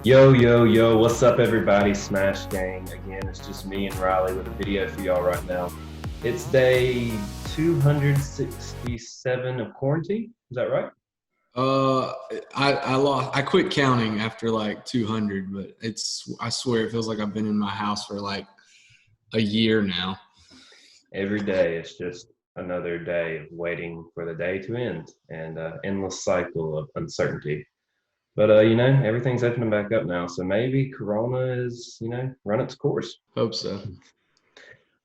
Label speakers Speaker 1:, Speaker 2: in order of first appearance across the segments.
Speaker 1: Yo, yo, yo, what's up, everybody? Smash Gang. Again, it's just me and Riley with a video for y'all right now. It's day 267 of quarantine. Is that right?
Speaker 2: I quit counting after like 200, but I swear it feels like I've been in my house for like a year now.
Speaker 1: Every day, it's just another day of waiting for the day to end and endless cycle of uncertainty. But, everything's opening back up now. So maybe Corona is, run its course.
Speaker 2: Hope so.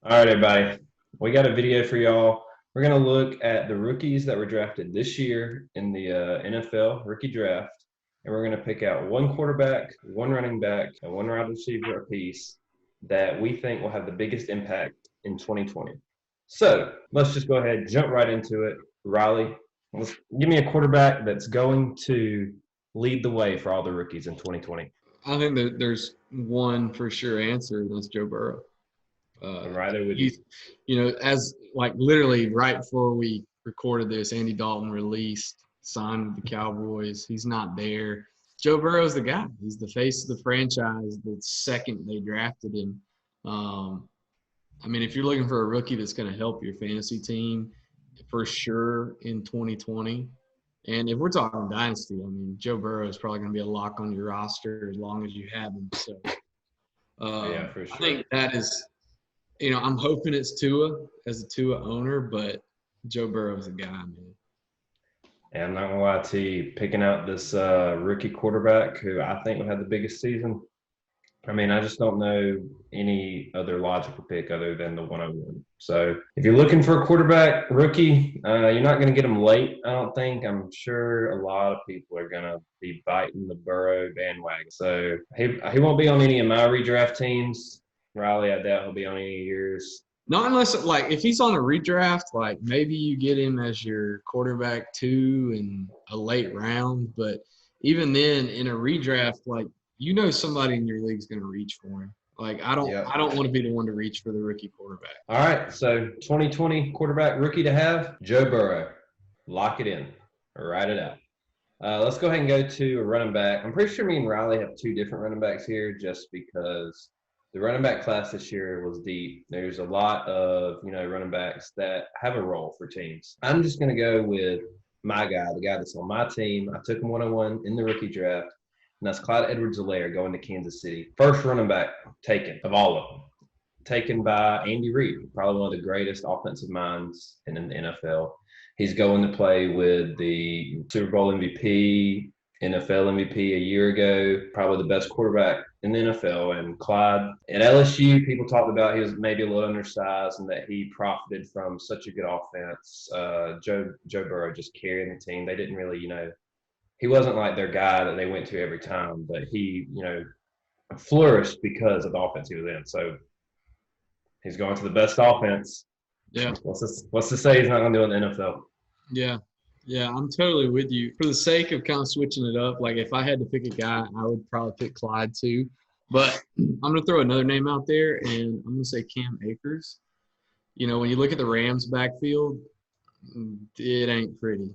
Speaker 1: All right, everybody. We got a video for y'all. We're going to look at the rookies that were drafted this year in the NFL rookie draft. And we're going to pick out one quarterback, one running back, and one wide receiver apiece that we think will have the biggest impact in 2020. So let's just go ahead and jump right into it. Riley, give me a quarterback that's going to lead the way for all the rookies in 2020.
Speaker 2: I think that there's one for sure answer, and that's Joe Burrow.
Speaker 1: Right with
Speaker 2: as like literally right before we recorded this, Andy Dalton signed with the Cowboys. He's not there. Joe Burrow's the guy. He's the face of the franchise the second they drafted him. If you're looking for a rookie that's going to help your fantasy team for sure in 2020, and if we're talking Dynasty, Joe Burrow is probably going to be a lock on your roster as long as you have him. So,
Speaker 1: yeah, for sure.
Speaker 2: I think that is, I'm hoping it's Tua as a Tua owner, but Joe Burrow's a guy, man.
Speaker 1: And I'm not going to lie to you, picking out this rookie quarterback who I think will have the biggest season. I just don't know any other logical pick other than the 101. So if you're looking for a quarterback rookie, you're not going to get him late, I don't think. I'm sure a lot of people are going to be biting the Burrow bandwagon. So he won't be on any of my redraft teams. Riley, I doubt he'll be on any of yours.
Speaker 2: Not unless, if he's on a redraft, maybe you get him as your quarterback 2 in a late round. But even then, in a redraft, somebody in your league is going to reach for him. I don't want to be the one to reach for the rookie quarterback.
Speaker 1: All right, so 2020 quarterback rookie to have, Joe Burrow. Lock it in. Write it out. Let's go ahead and go to a running back. I'm pretty sure me and Riley have 2 different running backs here just because the running back class this year was deep. There's a lot of, running backs that have a role for teams. I'm just going to go with my guy, the guy that's on my team. I took him 101 in the rookie draft. And that's Clyde Edwards-Helaire going to Kansas City. First running back taken of all of them. Taken by Andy Reid, probably one of the greatest offensive minds in the NFL. He's going to play with the Super Bowl MVP, NFL MVP a year ago, probably the best quarterback in the NFL. And Clyde at LSU, people talked about he was maybe a little undersized and that he profited from such a good offense. Joe Burrow just carrying the team. They didn't really, he wasn't like their guy that they went to every time, but he, flourished because of the offense he was in. So he's going to the best offense.
Speaker 2: Yeah.
Speaker 1: What's to say he's not going to do it in the NFL?
Speaker 2: Yeah, I'm totally with you. For the sake of kind of switching it up, if I had to pick a guy, I would probably pick Clyde too. But I'm going to throw another name out there, and I'm going to say Cam Akers. When you look at the Rams backfield, it ain't pretty.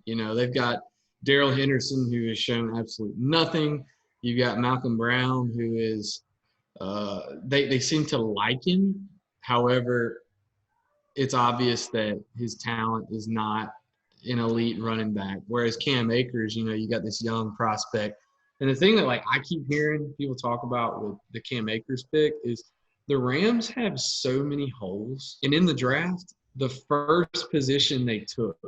Speaker 2: They've got Darrell Henderson, who has shown absolutely nothing. You've got Malcolm Brown, who is they seem to like him. However, it's obvious that his talent is not an elite running back. Whereas Cam Akers, you got this young prospect. And the thing that I keep hearing people talk about with the Cam Akers pick is the Rams have so many holes. And in the draft, the first position they took,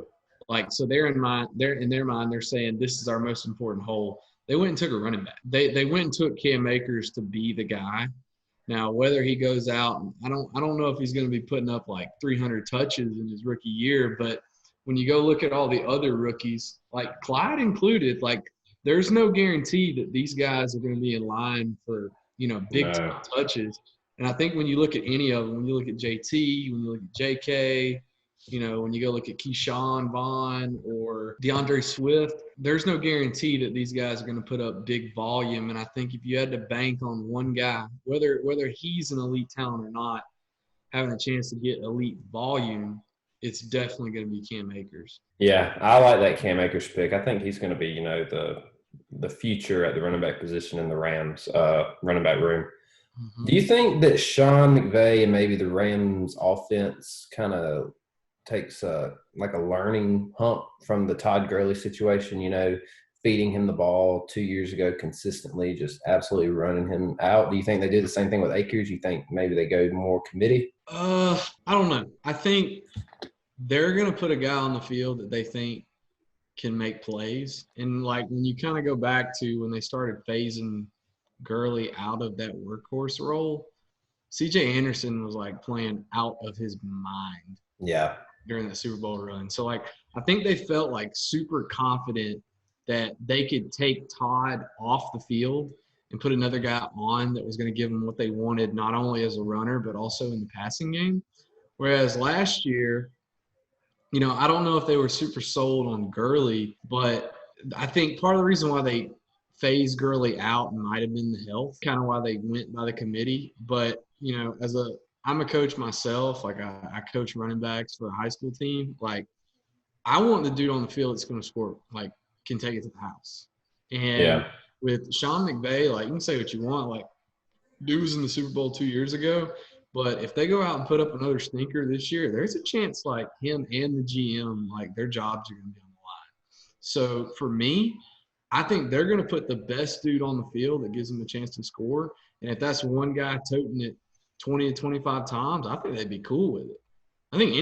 Speaker 2: so in their mind, they're saying this is our most important hole. They went and took a running back. They went and took Cam Akers to be the guy. Now, whether he goes out, I don't know if he's going to be putting up 300 touches in his rookie year. But when you go look at all the other rookies, Clyde included, there's no guarantee that these guys are going to be in line for big touches. And I think when you look at any of them, when you look at JT, when you look at JK. When you go look at Keyshawn Vaughn or DeAndre Swift, there's no guarantee that these guys are going to put up big volume. And I think if you had to bank on one guy, whether he's an elite talent or not, having a chance to get elite volume, it's definitely going to be Cam Akers.
Speaker 1: Yeah, I like that Cam Akers pick. I think he's going to be, the the future at the running back position in the Rams running back room.
Speaker 2: Mm-hmm.
Speaker 1: Do you think that Sean McVay and maybe the Rams offense kind of takes like a learning hump from the Todd Gurley situation, feeding him the ball 2 years ago consistently, just absolutely running him out? Do you think they did the same thing with Akers? You think maybe they go more committee?
Speaker 2: I don't know. I think they're going to put a guy on the field that they think can make plays. And, like, when you kind of go back to when they started phasing Gurley out of that workhorse role, C.J. Anderson was, like, playing out of his mind.
Speaker 1: Yeah.
Speaker 2: During the Super Bowl run. So, like, I think they felt, like, super confident that they could take Todd off the field and put another guy on that was going to give them what they wanted, not only as a runner but also in the passing game. Whereas last year, I don't know if they were super sold on Gurley, but I think part of the reason why they phased Gurley out might have been the health, kind of why they went by the committee. But, I'm a coach myself. Like, I coach running backs for a high school team. Like, I want the dude on the field that's going to score, like, can take it to the house. And with Sean McVay, like, you can say what you want. Like, dude was in the Super Bowl 2 years ago. But if they go out and put up another stinker this year, there's a chance, like, him and the GM, like, their jobs are going to be on the line. So, for me, I think they're going to put the best dude on the field that gives them a chance to score. And if that's one guy toting it 20 to 25 times, I think they'd be cool with it. I think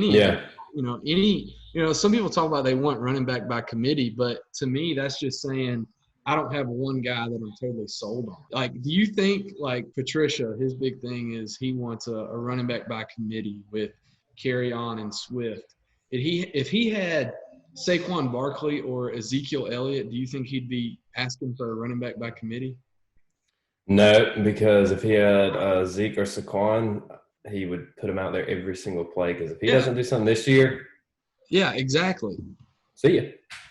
Speaker 2: some people talk about they want running back by committee, but to me, that's just saying I don't have one guy that I'm totally sold on. Like, do you think, like, Patricia, his big thing is he wants a running back by committee with Carry-On and Swift? If he had Saquon Barkley or Ezekiel Elliott, do you think he'd be asking for a running back by committee?
Speaker 1: No, because if he had Zeke or Saquon, he would put him out there every single play. Because if he doesn't do something this year,
Speaker 2: exactly.
Speaker 1: See ya.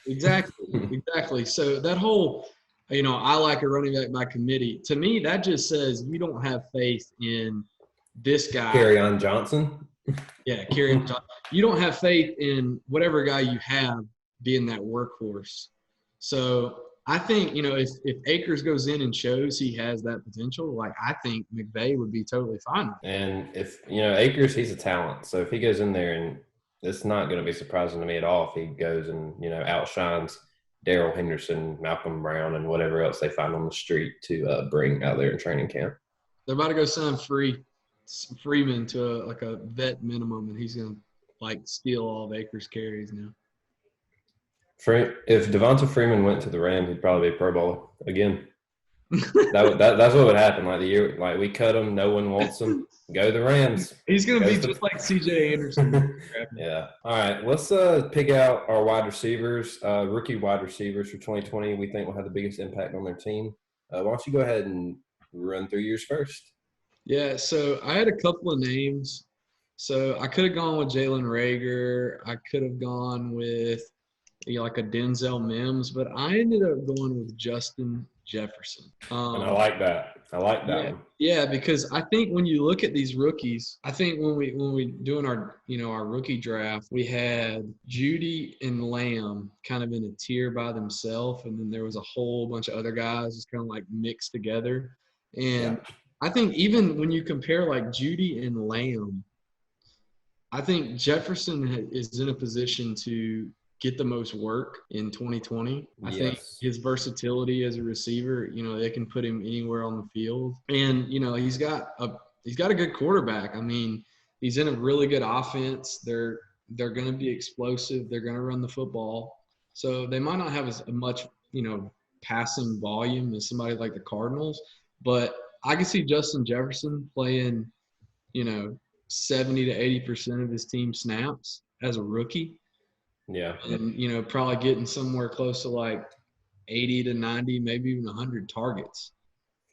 Speaker 2: Exactly. So that whole, I like a running back by committee. To me, that just says you don't have faith in this guy.
Speaker 1: Carry-On Johnson.
Speaker 2: Yeah, Carry-On Johnson. You don't have faith in whatever guy you have being that workhorse. So I think, if Akers goes in and shows he has that potential, like, I think McVay would be totally fine with it.
Speaker 1: And if, Akers, he's a talent. So if he goes in there, and it's not going to be surprising to me at all if he goes and, outshines Darrell Henderson, Malcolm Brown, and whatever else they find on the street to bring out there in training camp.
Speaker 2: They're about to go sign Freeman to a vet minimum, and he's going to, like, steal all of Akers' carries now.
Speaker 1: If Devonta Freeman went to the Rams, he'd probably be a Pro Bowler again. That's what would happen. Like, the year, like, we cut him, no one wants him. Go the Rams.
Speaker 2: He's gonna be just like C.J. Anderson.
Speaker 1: Yeah. All right. Let's pick out our wide receivers, rookie wide receivers for 2020. We think will have the biggest impact on their team. Why don't you go ahead and run through yours first?
Speaker 2: Yeah. So I had a couple of names. So I could have gone with Jalen Reagor. I could have gone with like a Denzel Mims, but I ended up going with Justin Jefferson.
Speaker 1: And I like that. I like that one.
Speaker 2: Yeah, because I think when you look at these rookies, I think when we doing our our rookie draft, we had Judy and Lamb kind of in a tier by themselves, and then there was a whole bunch of other guys just kind of like mixed together. And I think even when you compare like Judy and Lamb, I think Jefferson is in a position to get the most work in 2020. I think his versatility as a receiver, they can put him anywhere on the field. And, he's got a good quarterback. I mean, he's in a really good offense. They're going to be explosive. They're going to run the football. So they might not have as much, passing volume as somebody like the Cardinals, but I can see Justin Jefferson playing, 70 to 80% of his team snaps as a rookie.
Speaker 1: Yeah.
Speaker 2: And, probably getting somewhere close to like 80 to 90, maybe even 100 targets.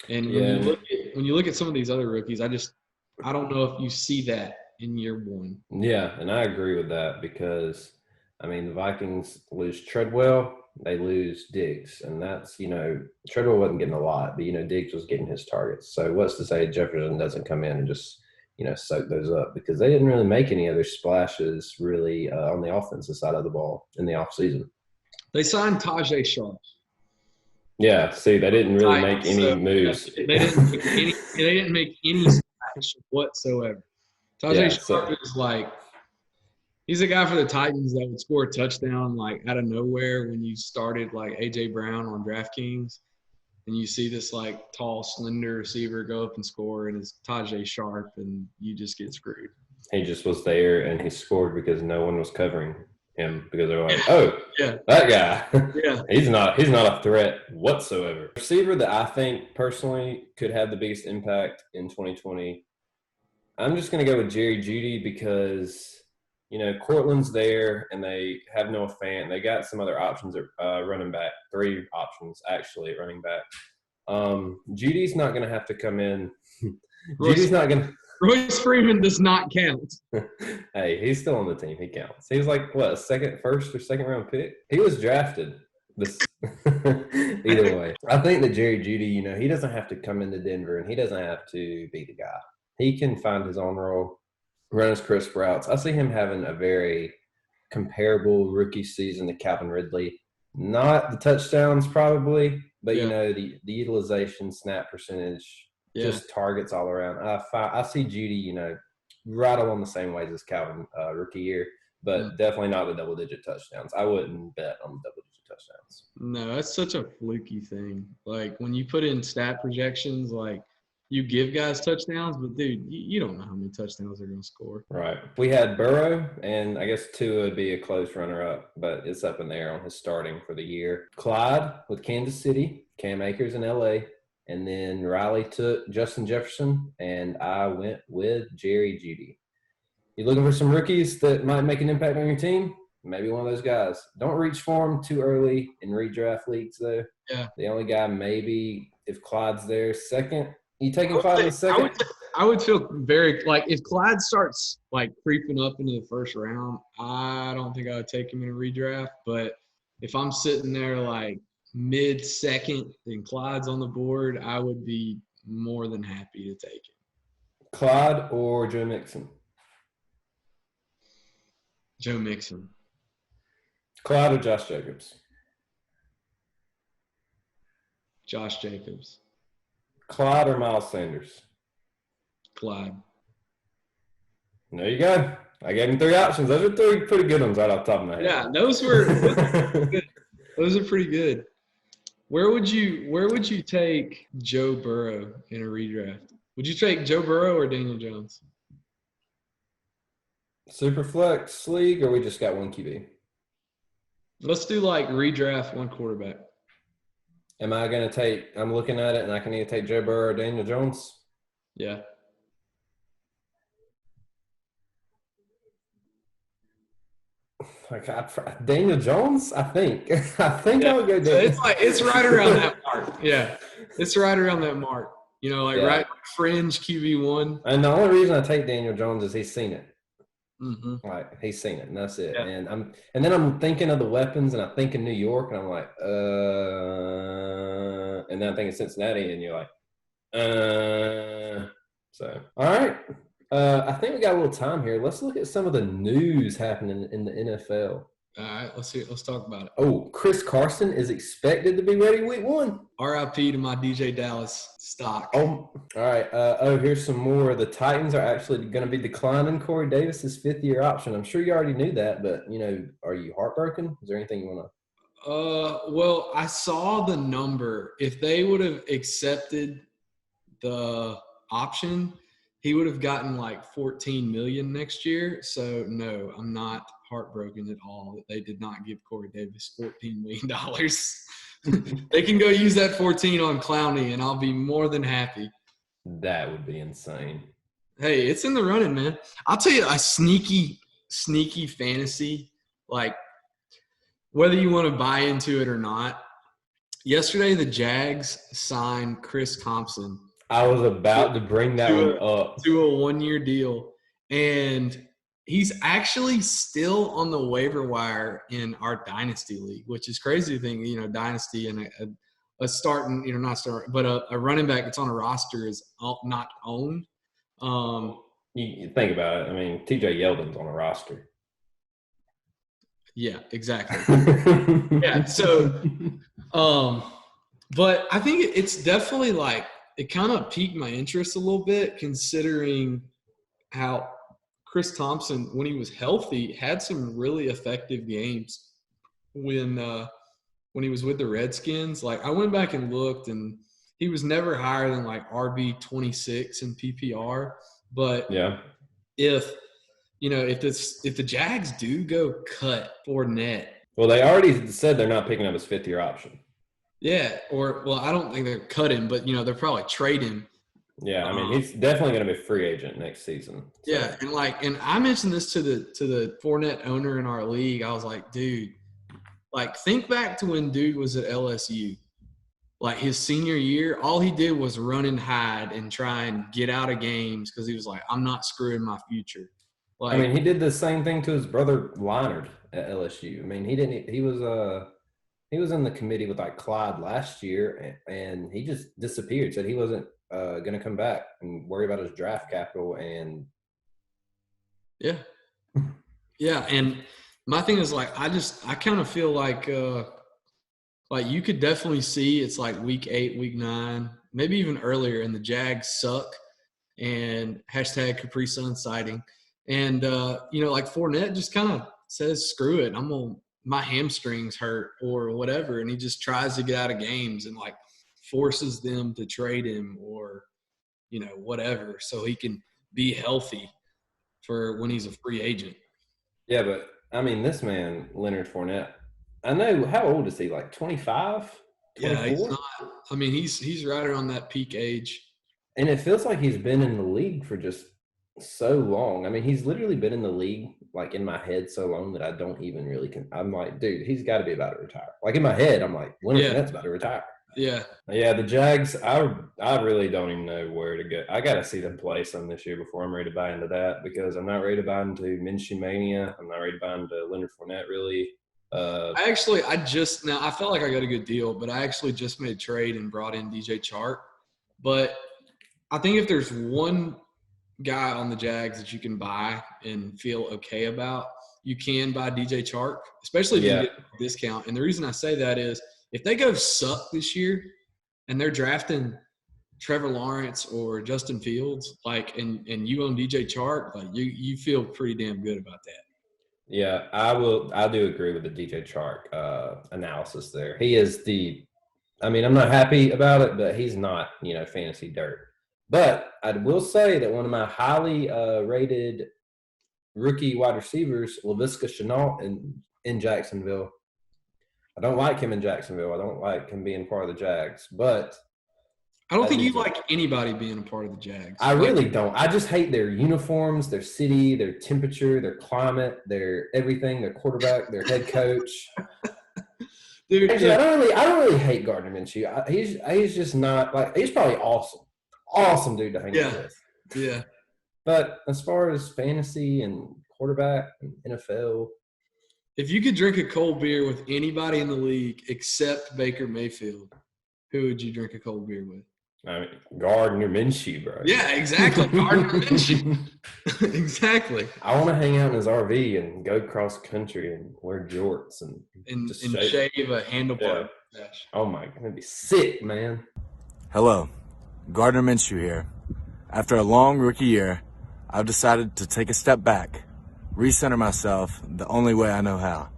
Speaker 2: And when you look at some of these other rookies, I don't know if you see that in year one.
Speaker 1: Yeah, and I agree with that because, the Vikings lose Treadwell, they lose Diggs. And that's, Treadwell wasn't getting a lot, but, Diggs was getting his targets. So what's to say Jefferson doesn't come in and just – soak those up, because they didn't really make any other splashes really on the offensive side of the ball in the offseason.
Speaker 2: They signed Tajay Sharp.
Speaker 1: Yeah, see, they didn't really make any moves.
Speaker 2: They didn't make any splash whatsoever. Tajay Sharp is like, he's a guy for the Titans that would score a touchdown like out of nowhere when you started like A.J. Brown on DraftKings, and you see this like tall, slender receiver go up and score, and it's Tajay Sharp, and you just get screwed.
Speaker 1: He just was there, and he scored because no one was covering him because they're like, oh, that guy.
Speaker 2: Yeah.
Speaker 1: He's not a threat whatsoever. Receiver that I think personally could have the biggest impact in 2020, I'm just going to go with Jerry Jeudy because, you know, Cortland's there and they have Noah Fant. They got some other options at running back, 3 options actually at running back. Judy's not going to have to come in. Judy's not going to.
Speaker 2: Royce Freeman does not count.
Speaker 1: Hey, he's still on the team. He counts. He was like, what, first or second round pick? He was drafted. Either way. I think that Jerry Jeudy, you know, he doesn't have to come into Denver and he doesn't have to be the guy. He can find his own role, run his crisp routes. I see him having a very comparable rookie season to Calvin Ridley. Not the touchdowns probably, but, you know, the utilization, snap percentage, just targets all around. I see Jeudy, you know, right along the same ways as Calvin rookie year, but definitely not the double-digit touchdowns. I wouldn't bet on the double-digit touchdowns.
Speaker 2: No, that's such a fluky thing. Like, when you put in stat projections, like, you give guys touchdowns, but, dude, you don't know how many touchdowns they're going to score.
Speaker 1: Right. We had Burrow, and I guess Tua would be a close runner-up, but it's up in the air on his starting for the year. Clyde with Kansas City, Cam Akers in L.A., and then Riley took Justin Jefferson, and I went with Jerry Jeudy. You looking for some rookies that might make an impact on your team? Maybe one of those guys. Don't reach for them too early in redraft leagues, though.
Speaker 2: Yeah.
Speaker 1: The only guy maybe, if Clyde's there, second. You taking Clyde in the second?
Speaker 2: I would feel very – like, if Clyde starts, like, creeping up into the first round, I don't think I would take him in a redraft. But if I'm sitting there, like, mid-second and Clyde's on the board, I would be more than happy to take him.
Speaker 1: Clyde or Joe Mixon?
Speaker 2: Joe Mixon.
Speaker 1: Clyde or Josh Jacobs?
Speaker 2: Josh Jacobs.
Speaker 1: Clyde or Miles Sanders?
Speaker 2: Clyde.
Speaker 1: There you go. I gave him 3 options. Those are 3 pretty good ones right off the top of my head.
Speaker 2: Yeah, those were good. Those are pretty good. Where would you take Joe Burrow in a redraft? Would you take Joe Burrow or Daniel Jones?
Speaker 1: Superflex league, or we just got one QB?
Speaker 2: Let's do like redraft one quarterback.
Speaker 1: Am I going to take – I'm looking at it, and I can either take Joe Burrow or Daniel Jones?
Speaker 2: Yeah.
Speaker 1: Like Daniel Jones, I think. I would go Daniel.
Speaker 2: It's right around that mark. Yeah, it's right around that mark. You know, like right fringe QB1.
Speaker 1: And the only reason I take Daniel Jones is he's seen it.
Speaker 2: Mm-hmm.
Speaker 1: Like he's seen it, and that's it.
Speaker 2: Yeah.
Speaker 1: And then I'm thinking of the weapons, and I think in New York, and I'm like, and then I'm thinking Cincinnati, and you're like, So all right. I think we got a little time here. Let's look at some of the news happening in the NFL.
Speaker 2: All right, let's see. Let's talk about it.
Speaker 1: Oh, Chris Carson is expected to be ready week 1.
Speaker 2: RIP to my DJ Dallas stock.
Speaker 1: Oh, all right. Here's some more. The Titans are actually going to be declining Corey Davis's 5th-year option. I'm sure you already knew that, but, you know, are you heartbroken? Is there anything you want
Speaker 2: to Well, I saw the number. If they would have accepted the option, he would have gotten like $14 million next year. So no, I'm not heartbroken at all that they did not give Corey Davis $14 million. They can go use that 14 on Clowney, and I'll be more than happy.
Speaker 1: That would be insane.
Speaker 2: Hey, it's in the running, man. I'll tell you a sneaky fantasy, like whether you want to buy into it or not. Yesterday, the Jags signed Chris Thompson.
Speaker 1: I was about to bring that one up.
Speaker 2: To a 1-year deal. And he's actually still on the waiver wire in our Dynasty League, which is crazy to think, you know, Dynasty and a starting, you know, not starting, but a running back that's on a roster is not owned.
Speaker 1: You think about it. I mean, TJ Yeldon's on a roster.
Speaker 2: Yeah, exactly. Yeah. So, But I think it's definitely like it kind of piqued my interest a little bit, considering how Chris Thompson, when he was healthy, had some really effective games when he was with the Redskins. Like I went back and looked, and he was never higher than like RB 26 in PPR. But
Speaker 1: Yeah.
Speaker 2: if the Jags do go cut Fournette,
Speaker 1: Well, they already said they're not picking up his fifth-year option.
Speaker 2: yeah, I don't think they're cutting, but they're probably trading.
Speaker 1: Yeah, I mean, he's definitely going to be a free agent next season.
Speaker 2: So. Yeah, and I mentioned this to the Fournette owner in our league. I was like, dude, like think back to when dude was at LSU. Like his senior year, all he did was run and hide and try and get out of games because he was like, I'm not screwing my future. Like,
Speaker 1: I mean, he did the same thing to his brother Leonard at LSU. I mean, he was in the committee with like Clyde last year, and he just disappeared. Said he wasn't going to come back and worry about his draft capital. And
Speaker 2: yeah, and my thing is like I kind of feel like you could definitely see it's like week 8, week 9, maybe even earlier, and the Jags suck. And hashtag Capri Sun sighting. And like Fournette just kind of says, "Screw it, my hamstrings hurt or whatever," and he just tries to get out of games and like forces them to trade him or whatever so he can be healthy for when he's a free agent.
Speaker 1: Yeah, but I mean, this man Leonard Fournette. I know, how old is he? Like 25? 24?
Speaker 2: Yeah, he's not. I mean, he's right around that peak age.
Speaker 1: And it feels like he's been in the league for just so long. I mean, he's literally been in the league, like in my head, so long that I don't even really I'm like, dude, he's got to be about to retire. Like in my head, I'm like, Leonard Fournette's about to retire.
Speaker 2: Yeah.
Speaker 1: Yeah, the Jags, I really don't even know where to go. I got to see them play some this year before I'm ready to buy into that, because I'm not ready to buy into Minshew Mania. I'm not ready to buy into Leonard Fournette, really.
Speaker 2: I felt like I got a good deal, but I actually just made a trade and brought in DJ Chark. But I think if there's one guy on the Jags that you can buy and feel okay about, you can buy DJ Chark, especially if you get a discount. And the reason I say that is if they go suck this year and they're drafting Trevor Lawrence or Justin Fields, like, and you own DJ Chark, like you feel pretty damn good about that.
Speaker 1: Yeah, I do agree with the DJ Chark analysis there. He is I'm not happy about it, but he's not, fantasy dirt. But I will say that one of my highly rated rookie wide receivers, Laviska Shenault in Jacksonville. I don't like him in Jacksonville. I don't like him being part of the Jags, but
Speaker 2: I don't think you like anybody being a part of the Jags.
Speaker 1: I really don't. I just hate their uniforms, their city, their temperature, their climate, their everything, their quarterback, their head coach. Dude, actually, I don't really hate Gardner Minshew. He's just not like, he's probably awesome dude to hang out with.
Speaker 2: Yeah.
Speaker 1: But as far as fantasy and quarterback and NFL,
Speaker 2: if you could drink a cold beer with anybody in the league except Baker Mayfield, who would you drink a cold beer with?
Speaker 1: I mean, Gardner Minshew, bro.
Speaker 2: Yeah, exactly. Gardner Minshew. Exactly.
Speaker 1: I want to hang out in his RV and go cross country and wear jorts and
Speaker 2: shave a handlebar.
Speaker 1: Yeah. Oh my, that'd be sick, man.
Speaker 3: Hello, Gardner Minshew here. After a long rookie year, I've decided to take a step back, recenter myself the only way I know how.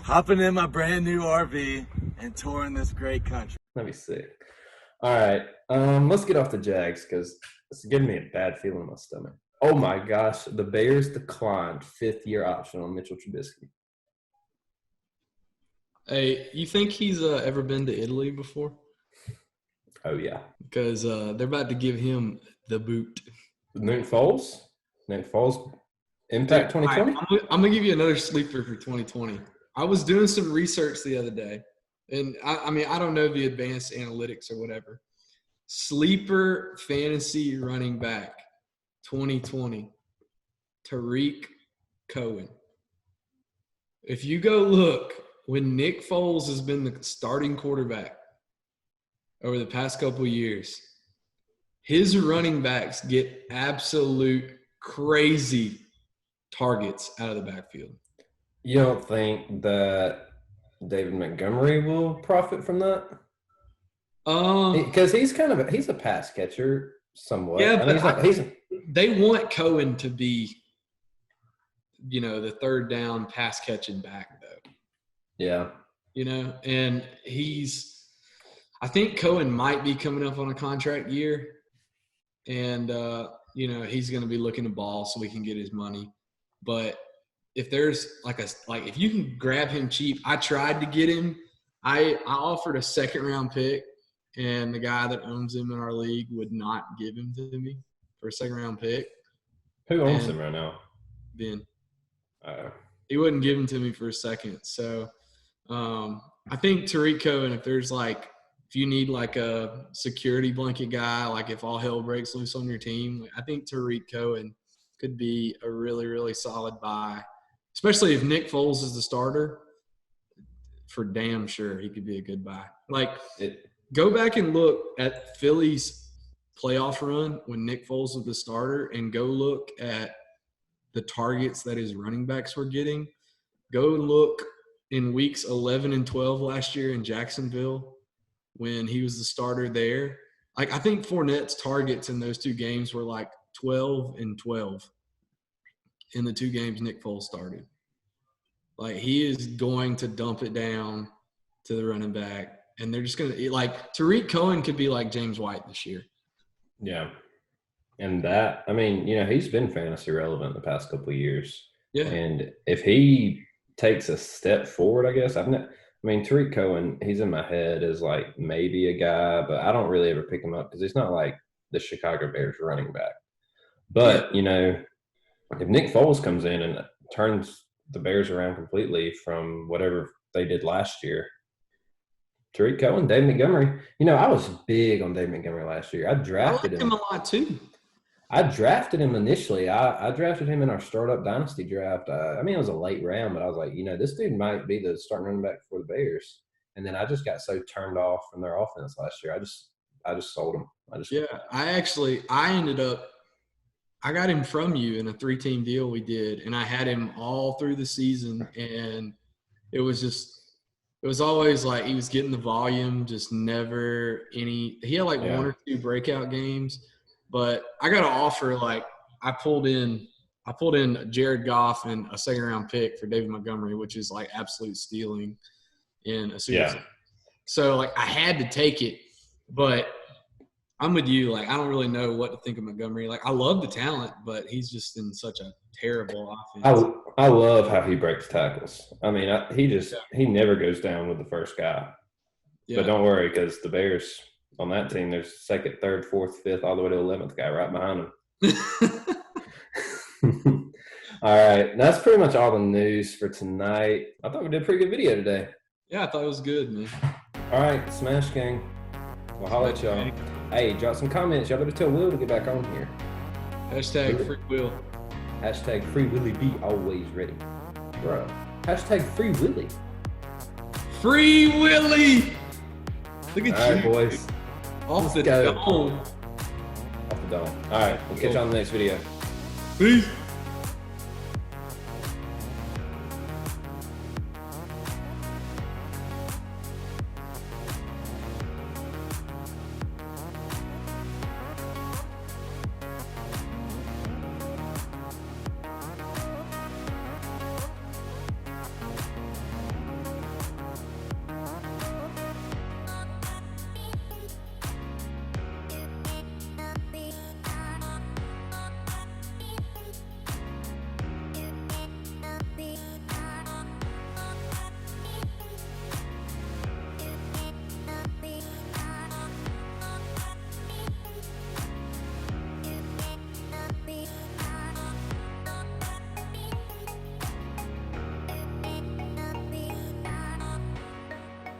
Speaker 3: Hopping in my brand new RV and touring this great country.
Speaker 1: That'd be sick. All right, let's get off the Jags because it's giving me a bad feeling in my stomach. Oh my gosh, the Bears declined 5th-year option on Mitchell Trubisky.
Speaker 2: Hey, you think he's ever been to Italy before?
Speaker 1: Oh yeah,
Speaker 2: because they're about to give him the boot.
Speaker 1: Nick Foles, impact 2020.
Speaker 2: I'm gonna give you another sleeper for 2020. I was doing some research the other day. And, I don't know the advanced analytics or whatever. Sleeper fantasy running back 2020, Tariq Cohen. If you go look, when Nick Foles has been the starting quarterback over the past couple of years, his running backs get absolute crazy targets out of the backfield.
Speaker 1: You don't think that David Montgomery will profit from that?
Speaker 2: Um,
Speaker 1: Because he's a pass catcher somewhat.
Speaker 2: yeah,
Speaker 1: I mean,
Speaker 2: but they want Cohen to be, the third down pass catching back though.
Speaker 1: Yeah.
Speaker 2: And I think Cohen might be coming up on a contract year, and he's going to be looking to ball so we can get his money. But if there's if you can grab him cheap, I tried to get him. I offered a second round pick, and the guy that owns him in our league would not give him to me for a second round pick.
Speaker 1: Who owns him right now?
Speaker 2: Ben. He wouldn't give him to me for a second. So I think Tariq Cohen, if you need like a security blanket guy, like if all hell breaks loose on your team, I think Tariq Cohen could be a really, really solid buy, especially if Nick Foles is the starter. For damn sure, he could be a good buy. Go back and look at Philly's playoff run when Nick Foles was the starter, and go look at the targets that his running backs were getting. Go look in weeks 11 and 12 last year in Jacksonville when he was the starter there. I think Fournette's targets in those two games were 12 and 12 in the two games Nick Foles started. He is going to dump it down to the running back, and they're just going to Tariq Cohen could be like James White this year.
Speaker 1: Yeah. And he's been fantasy relevant the past couple of years.
Speaker 2: Yeah.
Speaker 1: And if he takes a step forward, I guess Tariq Cohen, he's in my head as maybe a guy, but I don't really ever pick him up because he's not like the Chicago Bears running back. But, if Nick Foles comes in and turns the Bears around completely from whatever they did last year, Tariq Cohen, Dave Montgomery. I was big on Dave Montgomery last year. I drafted
Speaker 2: him a lot too.
Speaker 1: I drafted him initially. I drafted him in our startup Dynasty draft. It was a late round, but I was like, this dude might be the starting running back for the Bears. And then I just got so turned off from their offense last year. I just sold him.
Speaker 2: I got him from you in a 3-team deal we did, and I had him all through the season, and it was always he was getting the volume, just never any – he had one or two breakout games. But I got an offer. I pulled in Jared Goff and a second-round pick for David Montgomery, which is absolute stealing in a Super Bowl. So I had to take it, but I'm with you. I don't really know what to think of Montgomery. I love the talent, but he's just in such a terrible offense.
Speaker 1: I love how he breaks tackles. He never goes down with the first guy. Yeah. But don't worry, because the Bears – on that team, there's second, third, fourth, fifth, all the way to 11th guy right behind him. All right. That's pretty much all the news for tonight. I thought we did a pretty good video today.
Speaker 2: Yeah, I thought it was good, man.
Speaker 1: All right, Smash Gang. We'll holler at y'all. Hey, drop some comments. Y'all better tell Will to get back on here.
Speaker 2: Hashtag free Will.
Speaker 1: Hashtag free Willie B Always Reddy. Bro. Hashtag free Willie.
Speaker 2: Free Willie! Look at
Speaker 1: all right, boys.
Speaker 2: Off the dome.
Speaker 1: Off the dome. All right. We'll catch you on the next video.
Speaker 2: Peace.